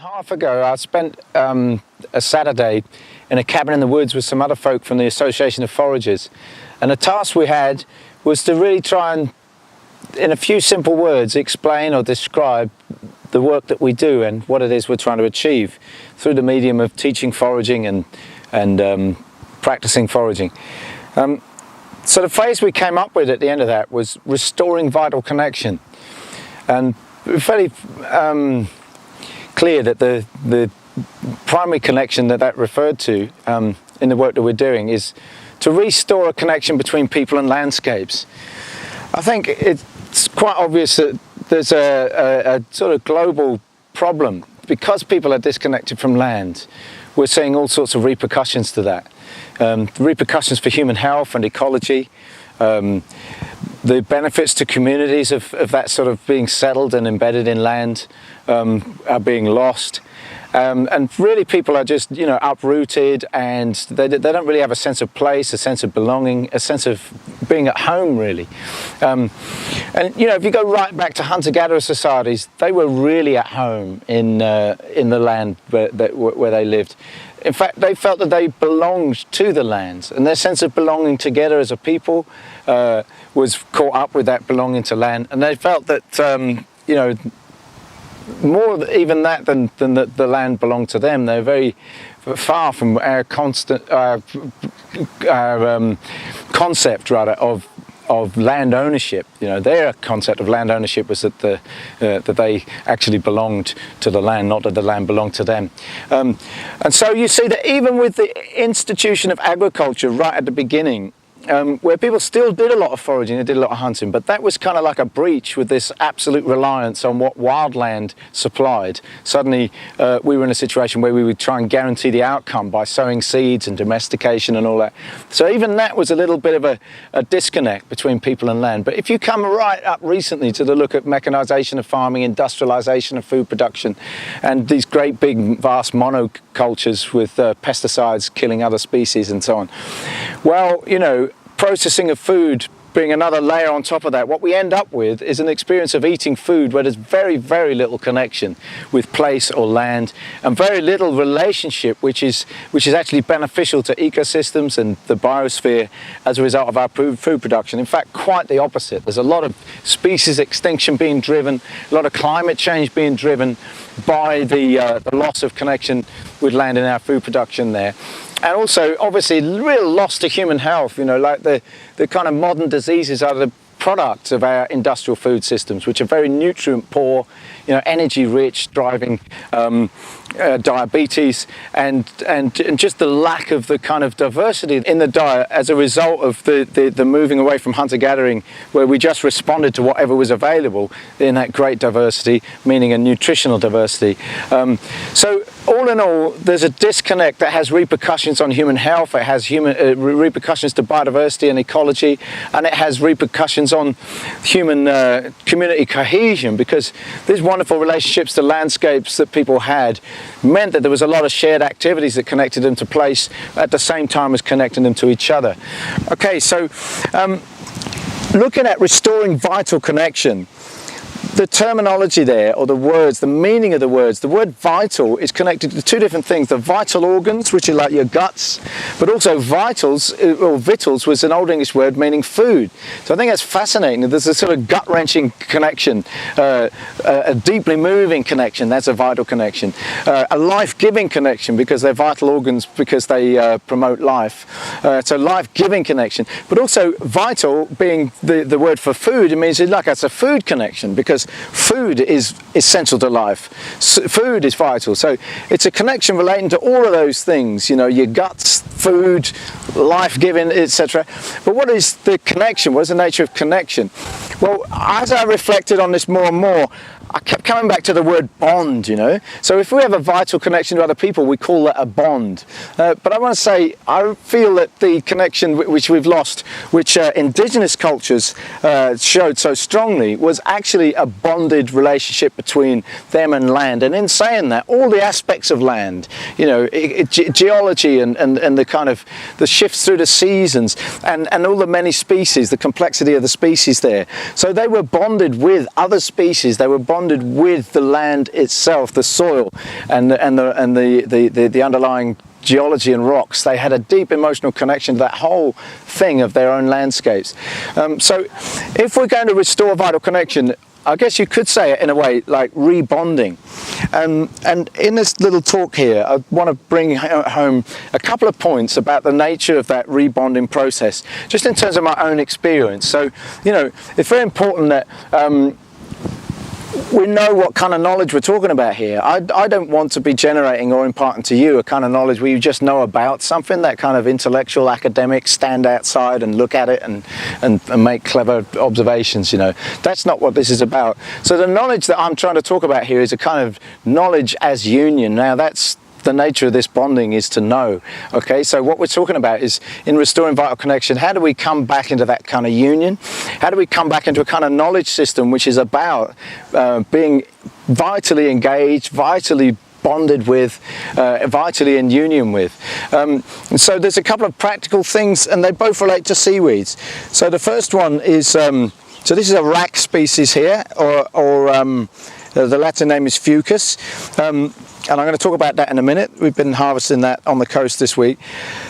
Half ago, I spent a Saturday in a cabin in the woods with some other folk from the Association of Foragers, and the task we had was to really try and, in a few simple words, explain or describe the work that we do and what it is we're trying to achieve through the medium of teaching foraging and practicing foraging. So the phrase we came up with at the end of that was restoring vital connection, and fairly clear that the primary connection that referred to in the work that we're doing is to restore a connection between people and landscapes. I think it's quite obvious that there's a sort of global problem. Because people are disconnected from land, we're seeing all sorts of repercussions to that. Repercussions for human health and ecology, the benefits to communities of that sort of being settled and embedded in land are being lost. And really people are just, uprooted, and they don't really have a sense of place, a sense of belonging, a sense of being at home, really. And if you go right back to hunter-gatherer societies, they were really at home in the land where they lived. In fact, they felt that they belonged to the land, and their sense of belonging together as a people was caught up with that belonging to land, and they felt that, more even that than that the land belonged to them. They're very far from our concept of land ownership. Their concept of land ownership was that that they actually belonged to the land, not that the land belonged to them. And so you see that even with the institution of agriculture right at the beginning, where people still did a lot of foraging, they did a lot of hunting, but that was kind of like a breach with this absolute reliance on what wildland supplied. Suddenly we were in a situation where we would try and guarantee the outcome by sowing seeds and domestication and all that. So even that was a little bit of a disconnect between people and land. But if you come right up recently to the look at mechanisation of farming, industrialisation of food production, and these great big vast monocultures with pesticides killing other species and so on, well, processing of food being another layer on top of that, what we end up with is an experience of eating food where there's very, very little connection with place or land, and very little relationship which is actually beneficial to ecosystems and the biosphere as a result of our food production. In fact, quite the opposite. There's a lot of species extinction being driven, a lot of climate change being driven by the loss of connection with land in our food production there. And also, obviously, real loss to human health, like the kind of modern diseases are the products of our industrial food systems, which are very nutrient poor, energy rich, driving diabetes and just the lack of the kind of diversity in the diet as a result of the moving away from hunter-gathering, where we just responded to whatever was available in that great diversity, meaning a nutritional diversity. So all in all, there's a disconnect that has repercussions on human health, it has repercussions to biodiversity and ecology, and it has repercussions on human community cohesion, because these wonderful relationships to landscapes that people had meant that there was a lot of shared activities that connected them to place at the same time as connecting them to each other. Okay, so looking at restoring vital connection, the terminology there, or the words, the meaning of the words, the word vital is connected to two different things: the vital organs, which are like your guts, but also vitals, or vitals was an Old English word meaning food. So I think that's fascinating. There's a sort of gut-wrenching connection, a deeply moving connection, that's a vital connection, a life-giving connection, because they're vital organs because they promote life. So life-giving connection, but also vital being the word for food. It means like it's a food connection, because food is essential to life. Food is vital. So it's a connection relating to all of those things, your guts, food, life-giving, etc. But what is the connection? What is the nature of connection? Well, as I reflected on this more and more, I kept coming back to the word bond, So if we have a vital connection to other people, we call that a bond. But I want to say, I feel that the connection which we've lost, which indigenous cultures showed so strongly, was actually a bonded relationship between them and land. And in saying that, all the aspects of land, geology and the kind of the shifts through the seasons and all the many species, the complexity of the species there. So they were bonded with other species. They were bonded with the land itself, the soil, and the underlying geology and rocks. They had a deep emotional connection to that whole thing of their own landscapes. So if we're going to restore vital connection, I guess you could say it in a way like rebonding. And in this little talk here, I want to bring home a couple of points about the nature of that rebonding process, just in terms of my own experience. So, you know, it's very important that we know what kind of knowledge we're talking about here. I don't want to be generating or imparting to you a kind of knowledge where you just know about something, that kind of intellectual, academic, stand outside and look at it and make clever observations, you know. That's not what this is about. So the knowledge that I'm trying to talk about here is a kind of knowledge as union. Now that's the nature of this bonding, is to know. Okay, so what we're talking about is, in restoring vital connection, how do we come back into that kind of union? How do we come back into a kind of knowledge system which is about being vitally engaged, vitally bonded with, vitally in union with. So there's a couple of practical things, and they both relate to seaweeds. So the first one is, so this is a rack species here, or the Latin name is fucus. And I'm going to talk about that in a minute. We've been harvesting that on the coast this week.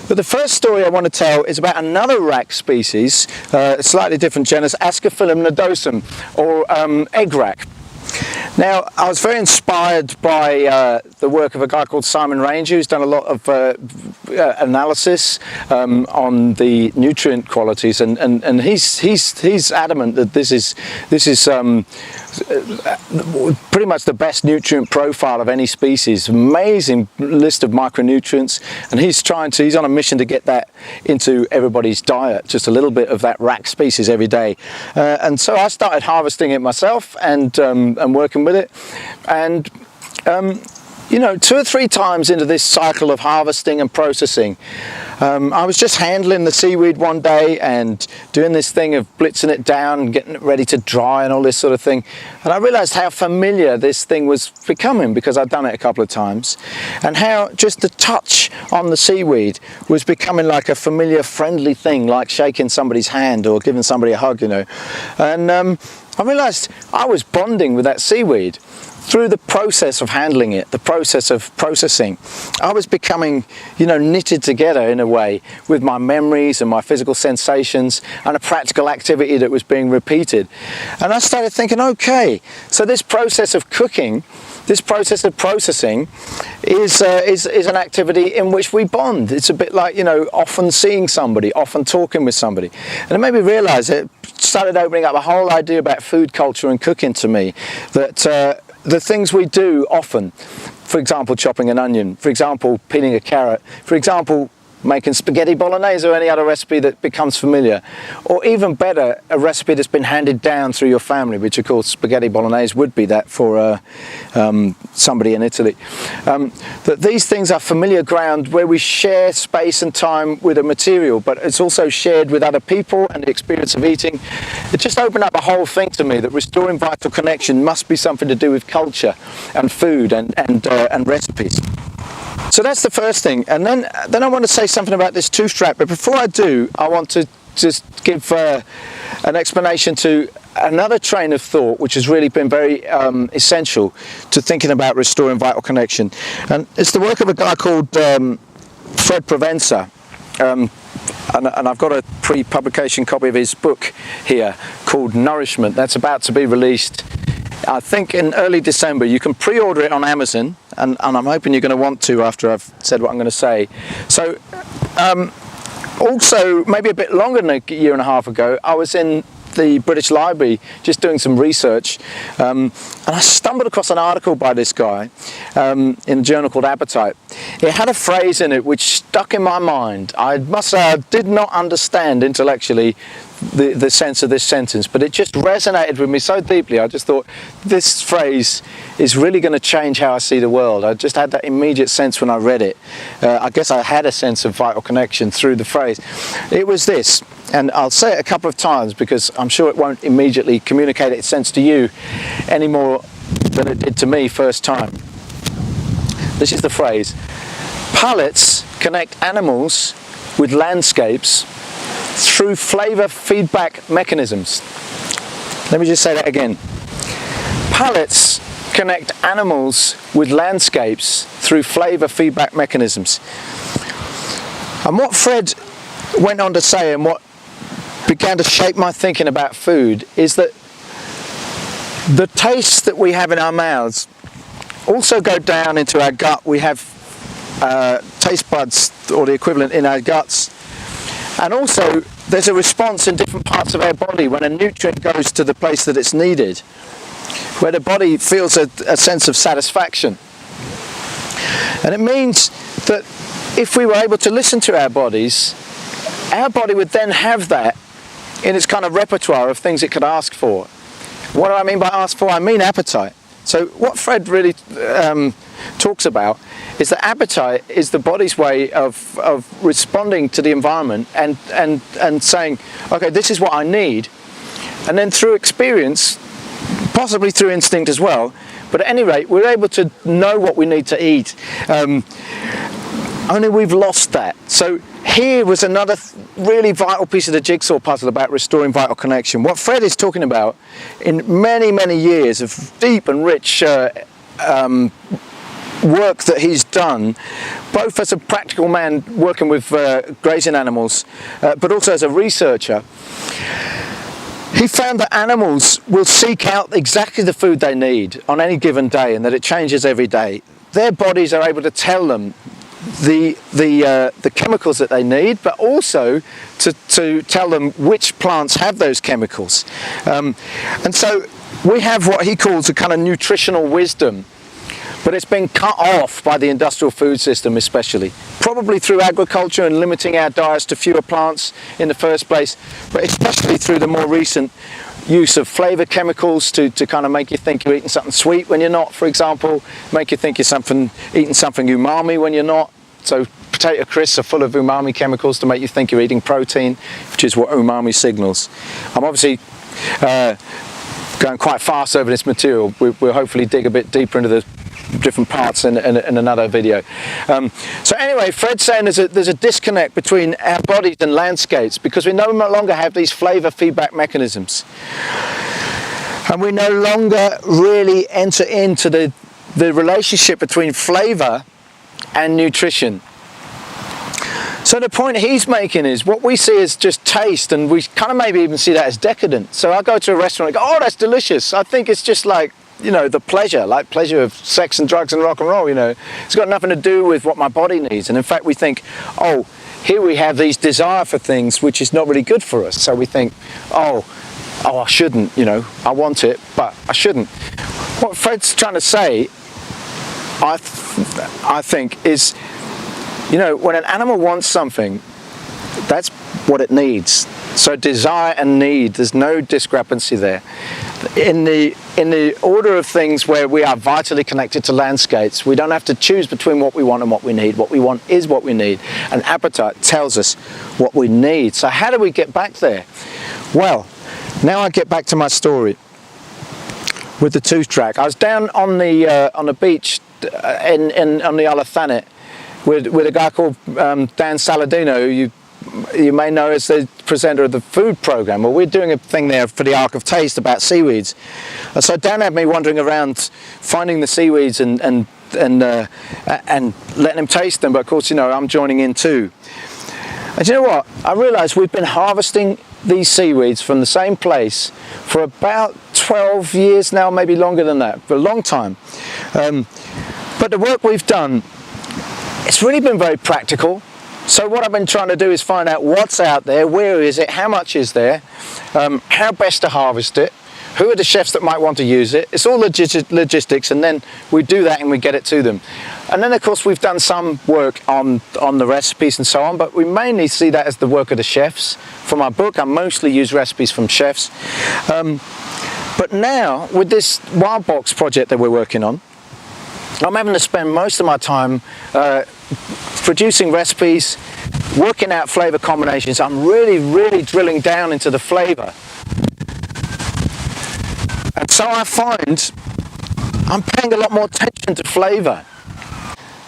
But the first story I want to tell is about another rack species, a slightly different genus, Ascophyllum nodosum, or egg rack. Now, I was very inspired by the work of a guy called Simon Ranger, who's done a lot of analysis on the nutrient qualities, and he's adamant that this is pretty much the best nutrient profile of any species. Amazing list of micronutrients, and he's on a mission to get that into everybody's diet, just a little bit of that rack species every day. And so I started harvesting it myself and working with it, and you know, 2 or 3 times into this cycle of harvesting and processing, I was just handling the seaweed one day and doing this thing of blitzing it down and getting it ready to dry and all this sort of thing. And I realized how familiar this thing was becoming, because I'd done it a couple of times, and how just the touch on the seaweed was becoming like a familiar, friendly thing, like shaking somebody's hand or giving somebody a hug, you know. And I realized I was bonding with that seaweed through the process of handling it, the process of processing. I was becoming, you know, knitted together in a way with my memories and my physical sensations and a practical activity that was being repeated. And I started thinking, okay, so this process of cooking, this process of processing is an activity in which we bond. It's a bit like, you know, often seeing somebody, often talking with somebody. And it made me realize, it started opening up a whole idea about food culture and cooking to me, that the things we do often, for example, chopping an onion, for example, peeling a carrot, for example, making spaghetti bolognese or any other recipe that becomes familiar, or even better, a recipe that's been handed down through your family, which of course spaghetti bolognese would be that for somebody in Italy. That these things are familiar ground where we share space and time with a material, but it's also shared with other people and the experience of eating. It just opened up a whole thing to me, that restoring vital connection must be something to do with culture and food and recipes. So that's the first thing, and then I want to say something about this tooth strap. But before I do, I want to just give an explanation to another train of thought which has really been very essential to thinking about restoring vital connection, and it's the work of a guy called Fred Provenza. And I've got a pre-publication copy of his book here called Nourishment. That's about to be released, I think, in early December. You can pre-order it on Amazon, and I'm hoping you're going to want to after I've said what I'm going to say. So also, maybe a bit longer than a year and a half ago, I was in the British Library just doing some research, and I stumbled across an article by this guy in a journal called Appetite. It had a phrase in it which stuck in my mind. I must say I did not understand intellectually the sense of this sentence, but it just resonated with me so deeply. I just thought, this phrase is really going to change how I see the world. I just had that immediate sense when I read it. I guess I had a sense of vital connection through the phrase. It was this, and I'll say it a couple of times because I'm sure it won't immediately communicate its sense to you any more than it did to me first time. This is the phrase: palates connect animals with landscapes through flavour feedback mechanisms. Let me just say that again. palates connect animals with landscapes through flavour feedback mechanisms. And what Fred went on to say, and what began to shape my thinking about food, is that the tastes that we have in our mouths also go down into our gut. We have taste buds, or the equivalent, in our guts. And also there's a response in different parts of our body when a nutrient goes to the place that it's needed, where the body feels a sense of satisfaction. And it means that if we were able to listen to our bodies, our body would then have that in its kind of repertoire of things it could ask for. What do I mean by ask for? I mean appetite. So what Fred really talks about is that appetite is the body's way of responding to the environment and saying, okay, this is what I need. And then through experience, possibly through instinct as well, but at any rate, we're able to know what we need to eat. Only we've lost that. So here was another really vital piece of the jigsaw puzzle about restoring vital connection. What Fred is talking about in many, many years of deep and rich work that he's done, both as a practical man working with grazing animals, but also as a researcher, he found that animals will seek out exactly the food they need on any given day, and that it changes every day. Their bodies are able to tell them the chemicals that they need, but also to tell them which plants have those chemicals. And so we have what he calls a kind of nutritional wisdom, but it's been cut off by the industrial food system, especially. Probably through agriculture and limiting our diets to fewer plants in the first place, but especially through the more recent use of flavour chemicals to kind of make you think you're eating something sweet when you're not, for example, make you think you're eating something umami when you're not. So potato crisps are full of umami chemicals to make you think you're eating protein, which is what umami signals. I'm obviously going quite fast over this material. We'll hopefully dig a bit deeper into the different parts in another video. So anyway, Fred's saying there's a disconnect between our bodies and landscapes because we no longer have these flavour feedback mechanisms, and we no longer really enter into the relationship between flavour and nutrition. So the point he's making is what we see as just taste, and we kind of maybe even see that as decadent. So I go to a restaurant and go, oh, that's delicious. I think it's just like, you know, the pleasure of sex and drugs and rock and roll, you know. It's got nothing to do with what my body needs. And in fact, we think, oh, here we have these desire for things which is not really good for us. So we think, oh, I shouldn't, you know, I want it, but I shouldn't. What Fred's trying to say, I think, is, you know, when an animal wants something, that's what it needs. So desire and need, there's no discrepancy there. In the order of things where we are vitally connected to landscapes, we don't have to choose between what we want and what we need. What we want is what we need, and appetite tells us what we need. So how do we get back there? Well, now I get back to my story with the tooth track. I was down on the beach on the Isle of Thanet with a guy called Dan Saladino, who you may know as the presenter of the food program. Well, we're doing a thing there for the Ark of Taste about seaweeds, and so Dan had me wandering around finding the seaweeds and letting him taste them. But of course, you know, I'm joining in too. And you know what? I realised we've been harvesting these seaweeds from the same place for about 12 years now, maybe longer than that, for a long time. But the work we've done, it's really been very practical. So what I've been trying to do is find out what's out there, where is it, how much is there, how best to harvest it, who are the chefs that might want to use it. It's all logistics, and then we do that and we get it to them. And then of course we've done some work on the recipes and so on, but we mainly see that as the work of the chefs. For my book, I mostly use recipes from chefs. But now, with this Wild Box project that we're working on, I'm having to spend most of my time producing recipes, working out flavour combinations. I'm really drilling down into the flavour. And so I find I'm paying a lot more attention to flavour.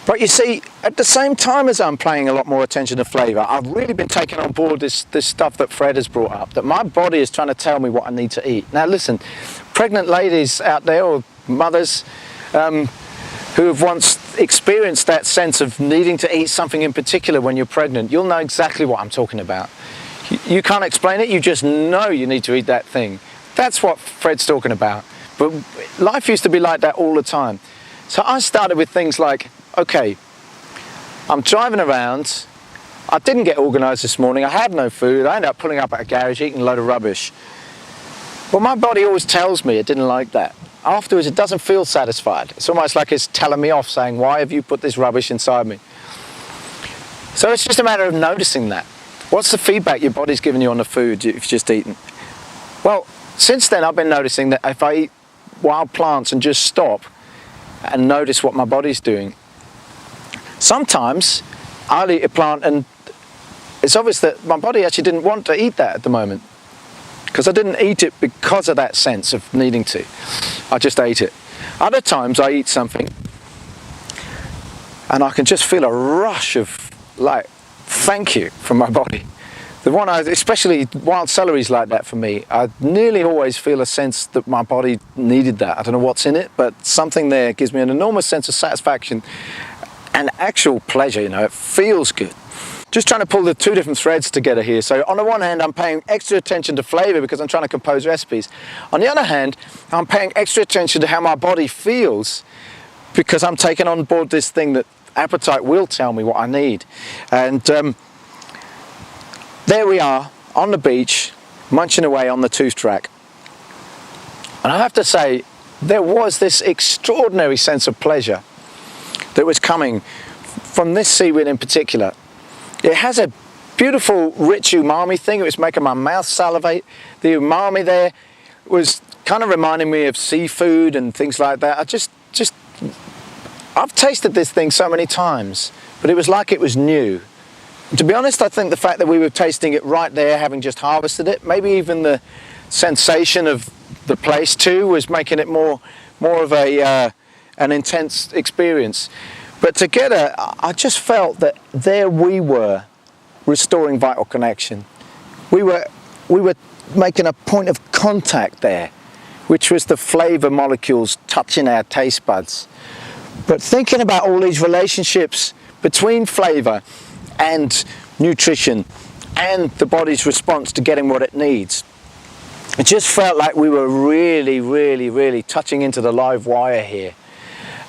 But you see, at the same time as I'm paying a lot more attention to flavour, I've really been taking on board this stuff that Fred has brought up, that my body is trying to tell me what I need to eat. Now listen, pregnant ladies out there, or mothers, who have once experienced that sense of needing to eat something in particular when you're pregnant, you'll know exactly what I'm talking about. You can't explain it, you just know you need to eat that thing. That's what Fred's talking about. But life used to be like that all the time. So I started with things like, okay, I'm driving around, I didn't get organised this morning, I had no food, I ended up pulling up at a garage eating a load of rubbish. Well, my body always tells me it didn't like that. Afterwards, it doesn't feel satisfied. It's almost like it's telling me off, saying, why have you put this rubbish inside me? So it's just a matter of noticing that. What's the feedback your body's giving you on the food you've just eaten? Well, since then, I've been noticing that if I eat wild plants and just stop and notice what my body's doing, sometimes I'll eat a plant and it's obvious that my body actually didn't want to eat that at the moment, because I didn't eat it because of that sense of needing to. I just ate it. Other times I eat something and I can just feel a rush of like thank you from my body. The one especially wild celery's like that for me. I nearly always feel a sense that my body needed that. I don't know what's in it, but something there gives me an enormous sense of satisfaction and actual pleasure, you know, it feels good. Just trying to pull the two different threads together here. So on the one hand, I'm paying extra attention to flavour because I'm trying to compose recipes. On the other hand, I'm paying extra attention to how my body feels because I'm taking on board this thing that appetite will tell me what I need. And there we are on the beach, munching away on the tooth track. And I have to say, there was this extraordinary sense of pleasure that was coming from this seaweed in particular. It has a beautiful, rich umami thing. It was making my mouth salivate. The umami there was kind of reminding me of seafood and things like that. I've tasted this thing so many times, but it was like it was new. And to be honest, I think the fact that we were tasting it right there, having just harvested it, maybe even the sensation of the place too, was making it more of an intense experience. But together, I just felt that there we were, restoring vital connection. We were making a point of contact there, which was the flavour molecules touching our taste buds. But thinking about all these relationships between flavour and nutrition and the body's response to getting what it needs, it just felt like we were really, really, really touching into the live wire here.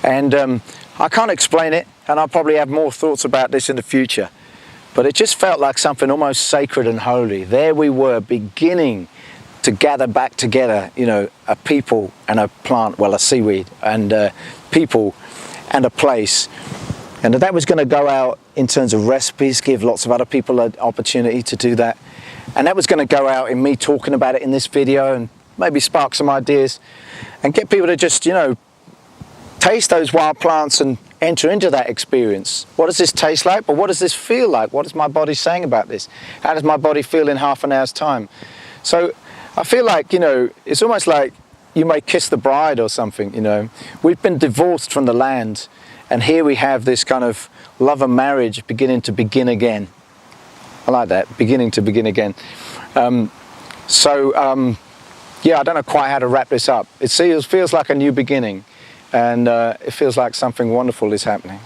And I can't explain it, and I'll probably have more thoughts about this in the future, but it just felt like something almost sacred and holy. There we were, beginning to gather back together, you know, a people and a plant, well, a seaweed, and people and a place. And that was going to go out in terms of recipes, give lots of other people an opportunity to do that. And that was going to go out in me talking about it in this video and maybe spark some ideas and get people to just, you know, taste those wild plants and enter into that experience. What does this taste like? But what does this feel like? What is my body saying about this? How does my body feel in half an hour's time? So I feel like, you know, it's almost like you may kiss the bride or something, you know. We've been divorced from the land, and here we have this kind of love and marriage beginning to begin again. I like that, beginning to begin again. Yeah, I don't know quite how to wrap this up. It feels like a new beginning. And it feels like something wonderful is happening.